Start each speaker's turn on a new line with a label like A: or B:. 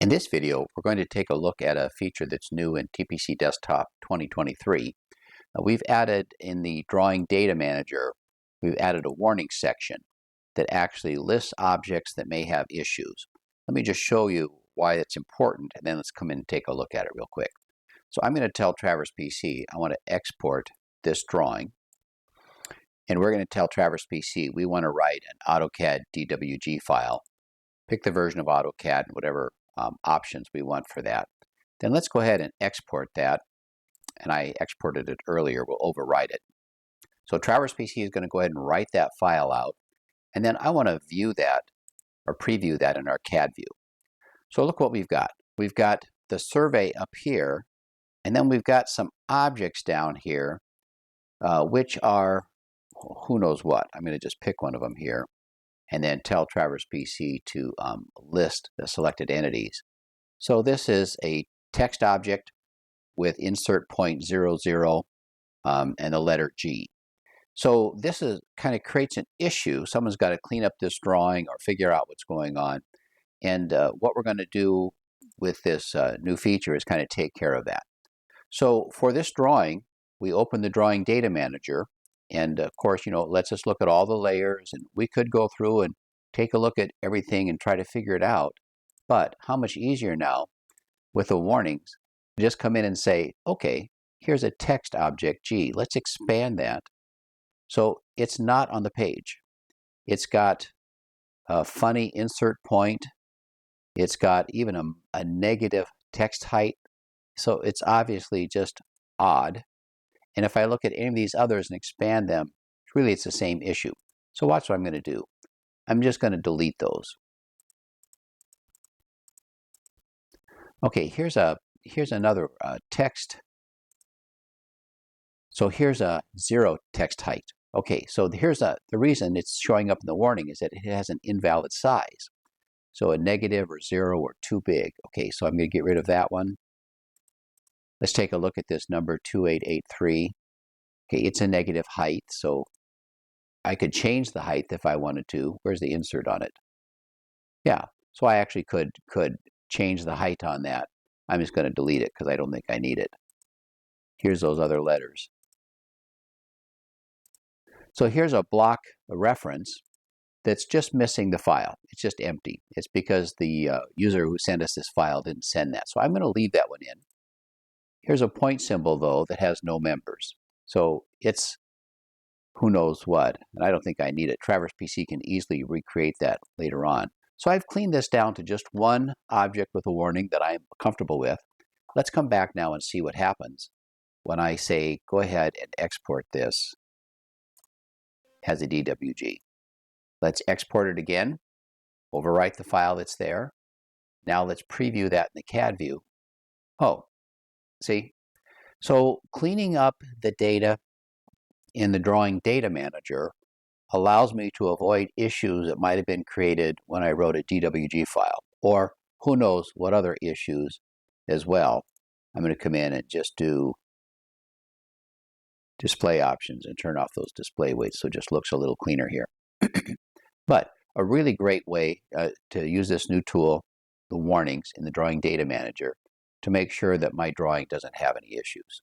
A: In this video, we're going to take a look at a feature that's new in TPC Desktop 2023. We've added in the Drawing Data Manager, we've added a warning section that actually lists objects that may have issues. Let me just show you why it's important, and then let's come in and take a look at it real quick. So I'm going to tell Traverse PC I want to export this drawing, and we're going to tell Traverse PC we want to write an AutoCAD DWG file. Pick the version of AutoCAD and whatever options we want for that. Then let's go ahead and export that, and I exported it earlier. We'll overwrite it. So Traverse PC is going to go ahead and write that file out, and then I want to view that or preview that in our CAD view. So look what we've got. We've got the survey up here, and then we've got some objects down here, which are who knows what. I'm going to just pick one of them here, and then tell Traverse PC to list the selected entities. So this is a text object with insert point 00 and the letter G. So this is kind of creates an issue. Someone's got to clean up this drawing or figure out what's going on. And what we're going to do with this new feature is kind of take care of that. So for this drawing, we open the Drawing Data Manager. And of course, it lets us look at all the layers, and we could go through and take a look at everything and try to figure it out. But how much easier now with the warnings, just come in and say, okay, here's a text object G. Let's expand that. So it's not on the page. It's got a funny insert point. It's got even a negative text height. So it's obviously just odd. And if I look at any of these others and expand them, really it's the same issue. So watch what I'm going to do. I'm just going to delete those. Okay, here's another text. So here's a 0 text height. Okay, so here's the reason it's showing up in the warning is that it has an invalid size. So a negative or 0 or too big. Okay, so I'm going to get rid of that one. Let's take a look at this number 2883. Okay, it's a negative height, so I could change the height if I wanted to. Where's the insert on it? Yeah, so I actually could change the height on that. I'm just going to delete it because I don't think I need it. Here's those other letters. So here's a block, a reference, that's just missing the file. It's just empty. It's because the user who sent us this file didn't send that. So I'm going to leave that one in. Here's a point symbol, though, that has no members. So it's who knows what, and I don't think I need it. Traverse PC can easily recreate that later on. So I've cleaned this down to just one object with a warning that I'm comfortable with. Let's come back now and see what happens when I say, go ahead and export this as a DWG. Let's export it again, overwrite the file that's there. Now let's preview that in the CAD view. Oh, see? So cleaning up the data in the Drawing Data Manager allows me to avoid issues that might have been created when I wrote a DWG file, or who knows what other issues as well. I'm going to come in and just do display options and turn off those display weights so it just looks a little cleaner here. But a really great way to use this new tool, the warnings in the Drawing Data Manager, to make sure that my drawing doesn't have any issues.